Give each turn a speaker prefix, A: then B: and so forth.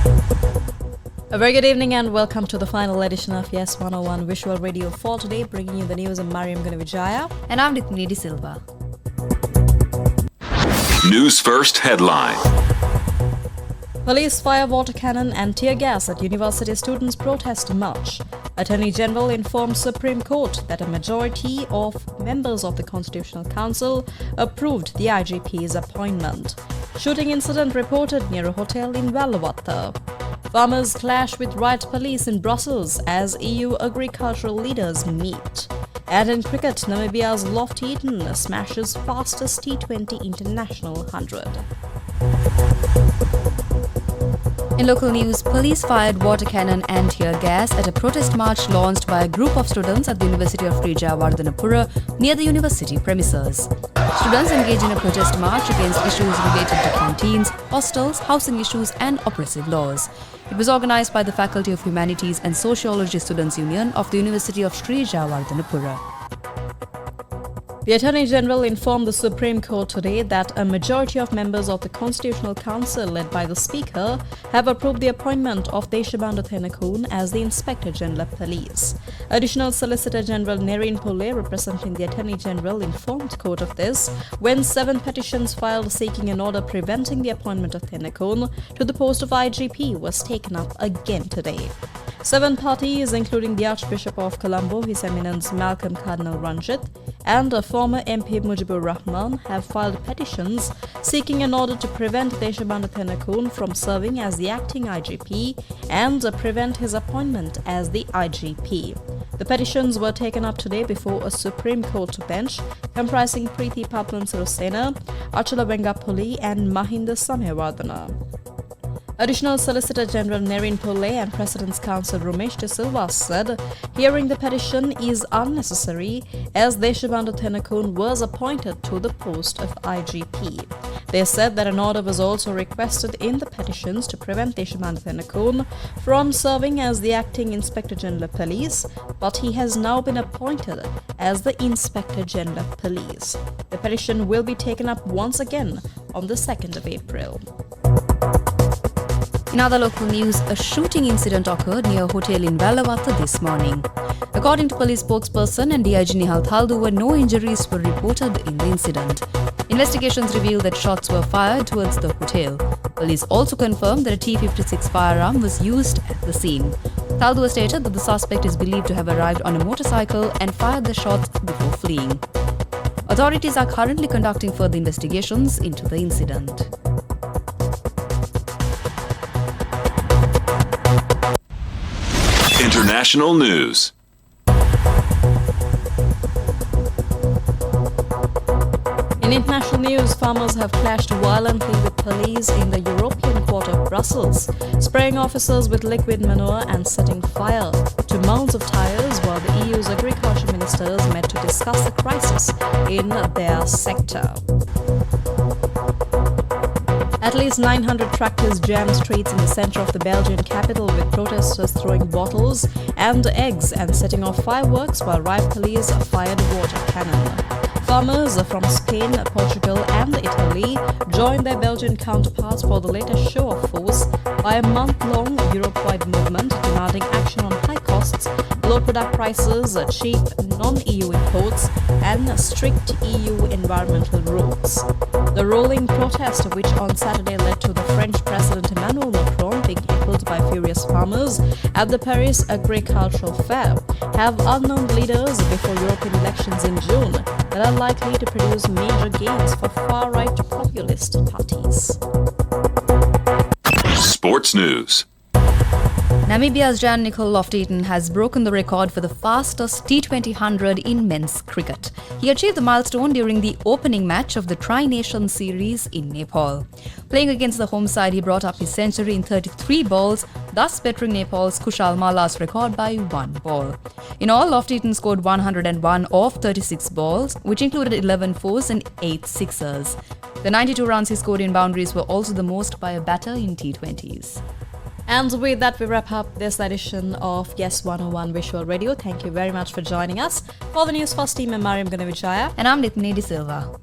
A: A very good evening and welcome to the final edition of Yes 101 Visual Radio for today, bringing you the news. I'm Mariam Gunavijaya.
B: And I'm Nitni De Silva.
C: News First headline.
A: Police fire water cannon and tear gas at university students' protest march. Attorney General informed Supreme Court that a majority of members of the Constitutional Council approved the IGP's appointment. Shooting incident reported near a hotel in Valuvatta. Farmers clash with riot police in Brussels as EU agricultural leaders meet. And in cricket, Namibia's Lofty Eaton smashes fastest T20 International 100.
B: In local news, police fired water cannon and tear gas at a protest march launched by a group of students at the University of Sri Jayawardhanapura near the university premises. Students engaged in a protest march against issues related to canteens, hostels, housing issues and oppressive laws. It was organized by the Faculty of Humanities and Sociology Students' Union of the University of Sri Jayawardhanapura.
A: The Attorney General informed the Supreme Court today that a majority of members of the Constitutional Council, led by the Speaker, have approved the appointment of Deshabandhu Thennakoon as the Inspector General of Police. Additional Solicitor General Nerine Pillay, representing the Attorney General, informed the court of this when 7 petitions filed seeking an order preventing the appointment of Thennakoon to the post of IGP was taken up again today. 7 parties, including the Archbishop of Colombo, His Eminence Malcolm Cardinal Ranjit, and a former MP Mujibur Rahman, have filed petitions seeking an order to prevent Deshabandhu Thennakoon from serving as the acting IGP and prevent his appointment as the IGP. The petitions were taken up today before a Supreme Court bench comprising Preeti Papalan Sirasena, Achala Vengapulli and Mahinda Samyawardana. Additional Solicitor General Nerine Pillay and President's Counsel Ramesh De Silva said hearing the petition is unnecessary as Deshabandhu Thennakoon was appointed to the post of IGP. They said that an order was also requested in the petitions to prevent Deshabandhu Thennakoon from serving as the acting Inspector General of Police, but he has now been appointed as the Inspector General of Police. The petition will be taken up once again on the 2nd of April.
B: In other local news, a shooting incident occurred near a hotel in Valuvatta this morning. According to police spokesperson and DIG Nihal Thalduwa, no injuries were reported in the incident. Investigations revealed that shots were fired towards the hotel. Police also confirmed that a T-56 firearm was used at the scene. Thalduwa stated that the suspect is believed to have arrived on a motorcycle and fired the shots before fleeing. Authorities are currently conducting further investigations into the incident.
C: International news.
A: In international news, farmers have clashed violently with police in the European quarter of Brussels, spraying officers with liquid manure and setting fire to mounds of tires while the EU's agriculture ministers met to discuss the crisis in their sector. At least 900 tractors jammed streets in the center of the Belgian capital, with protesters throwing bottles and eggs and setting off fireworks while riot police fired water cannon. Farmers from Spain, Portugal and Italy joined their Belgian counterparts for the latest show of force by a month-long Europe-wide movement demanding action on high costs, low product prices, cheap non-EU imports and strict EU environmental rules. The rolling protest, which on Saturday led to the French President Emmanuel Macron being heckled by furious farmers at the Paris Agricultural Fair, have unknown leaders before European elections in June that are likely to produce major gains for far-right populist parties.
C: Sports news.
B: Namibia's Jan-Nicol Lofty-Eaton has broken the record for the fastest T20 100 in men's cricket. He achieved the milestone during the opening match of the Tri-Nation Series in Nepal. Playing against the home side, he brought up his century in 33 balls, thus bettering Nepal's Kushal Mala's record by 1 ball. In all, Lofty-Eaton scored 101 off 36 balls, which included 11 fours and 8 sixers. The 92 runs he scored in boundaries were also the most by a batter in T20s.
A: And with that, we wrap up this edition of Yes 101 Visual Radio. Thank you very much for joining us. For the Newsfirst team, I'm Mariam Gunavijaya.
B: And I'm Nitni De Silva.